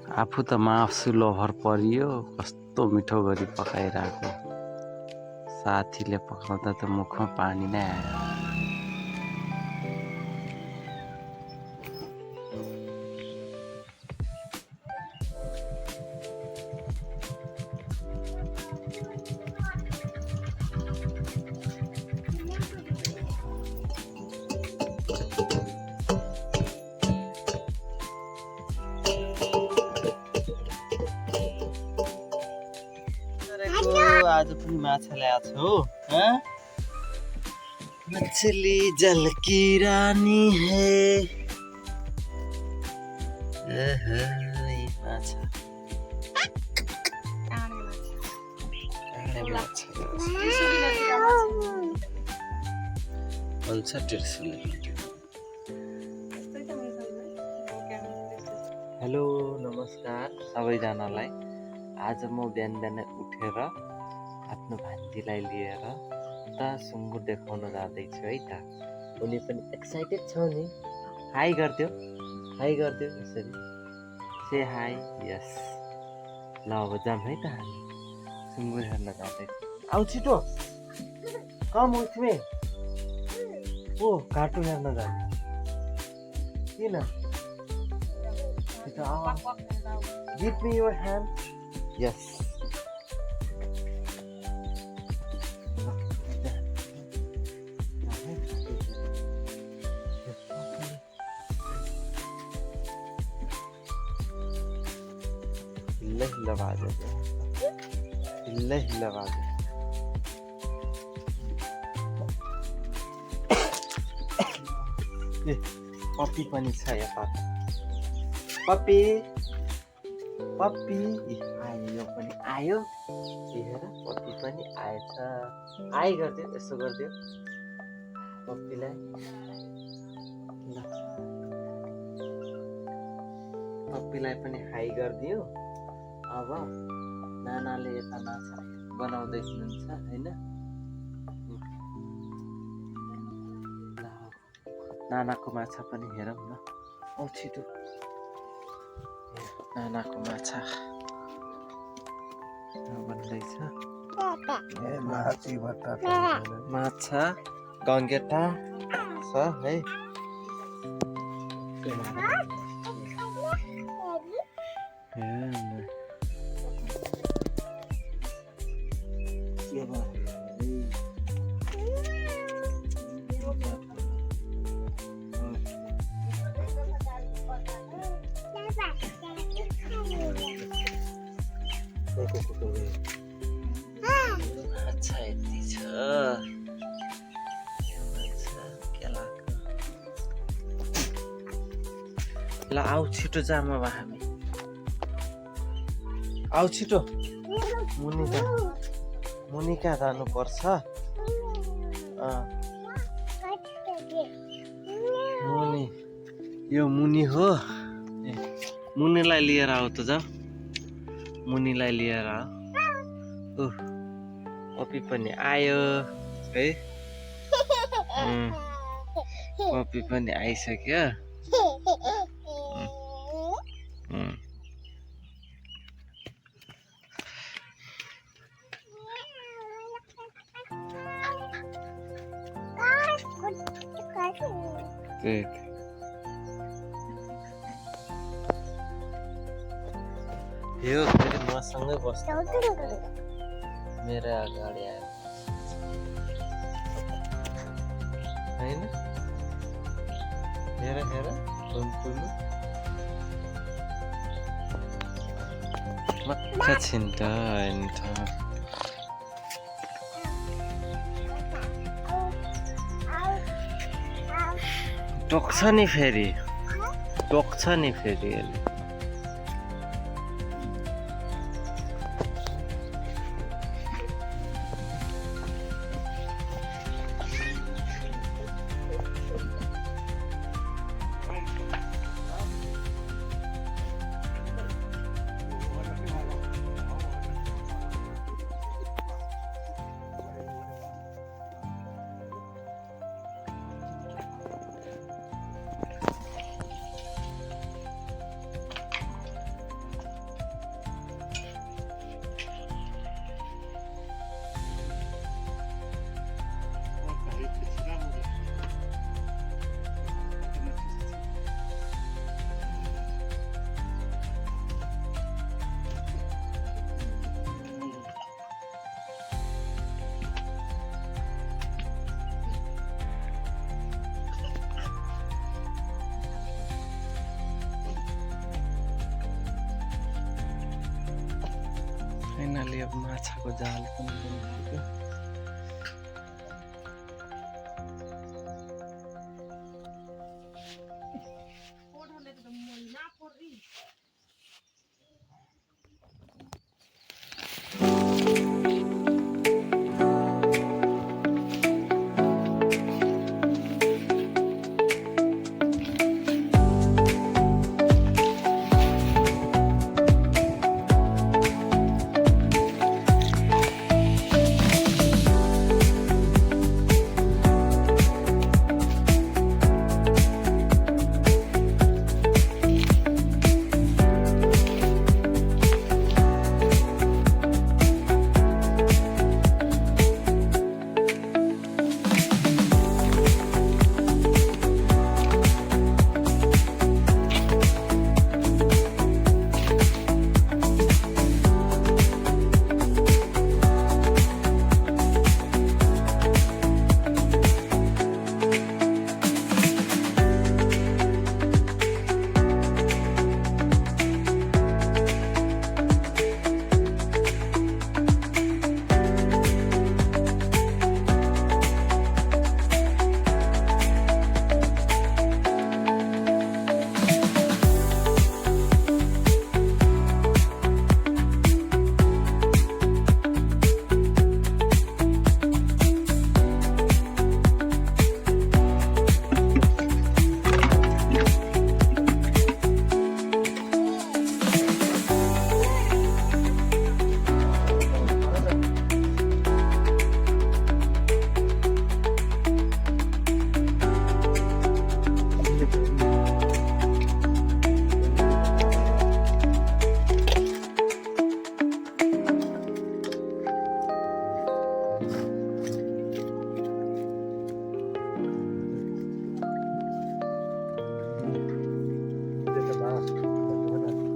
आफू त मासु लभर परियो कस्तो मिठो गरी पकाइरहेको साथीले पकाउँदा त मुखमा पानी नै आयो। आज पनि माछा ल्याएको छु हो। मछली जल की रानी है। माछा हेलो नमस्कार सबैजनालाई। आज म बिहान बिहानै उठेर आफ्नो भान्जीलाई लिएर त सुँगुर देखाउन जाँदैछु है त। उनी पनि एक्साइटेड छ नि। हाई गरिदियो यसरी से हाई। यस ल अब जाम है त हामी सुँगुर हेर्न जाँदैछु। आऊ छिटो कम विथ मी। ओ कार्टुन हेर्न जाने किन? छिटो आऊ। Give me your hand. यस हिल्ला बाजे हिल्ला बाजे। ए पप्पी पनि छ यहाँ। पप्पी आयो, यो पनि आयो। हेर पप्पी पनि आएछ। आइ गरिदियो यसो गरिदियो पप्पीलाई। ल पप्पीलाई पनि हाई गरिदियो। अब नानाले यता माछा बनाउँदै हुनुहुन्छ होइन। नानाको माछा पनि हेरौँ न। औ छिटो नानाको माछा बन्दैछ। माछा गङ्गेटा छ है। अच्छा यति छ। ल आऊ छिटो जाम अब हामी। आऊ छिटो मुनि कहाँ जानुपर्छ। मुनि यो मुनि हो। मुनिलाई लिएर आऊ त जाऊ। मुनिलाई लिएर आऊ। पप्पी पनि आयो है। पप्पी पनि आइसक्यो। यो फेरि मसँगै बस्छ। मेरो अगाडि आयो होइन। हेर टुन्टुनु मक्का छिन्ट टोक्छ नि फेरि यसले। मजाले अब माछाको जाल पनि बनिसक्यो।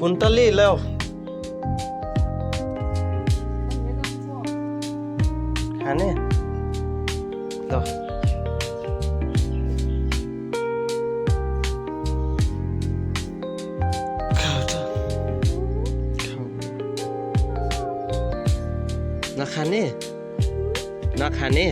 पुन्तली ल्याऊ खाने ल नखाने नखाने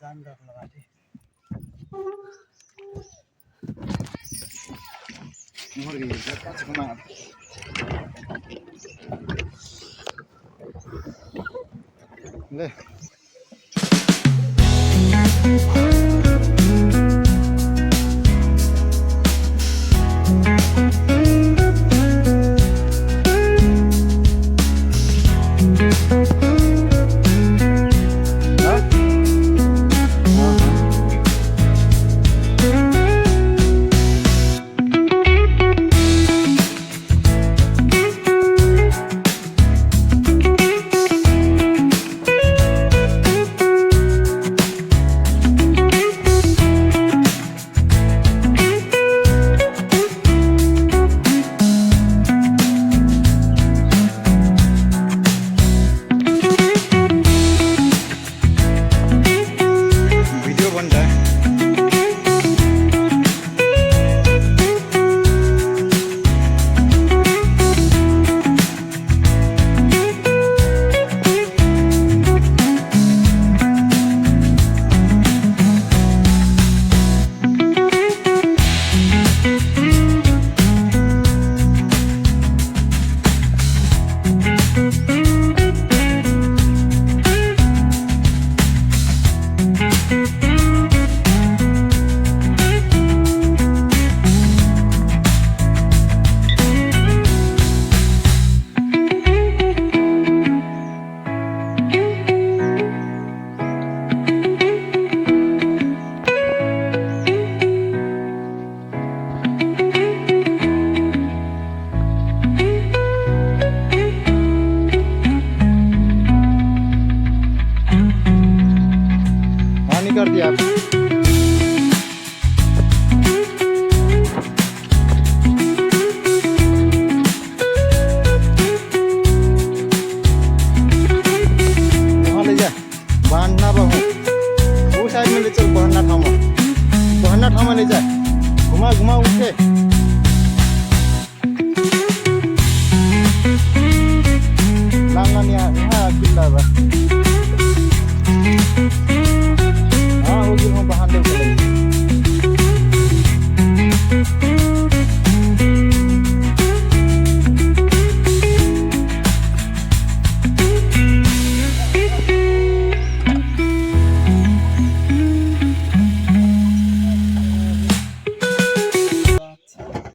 कान रख लगा दे मर गई काच घुमा ले कर दिया वहाँ ले जा बांधना बहु वो साइड में ले चल बहना ठामा ले जा घुमा घुमा उठ के लांगा यहाँ किल्ला बा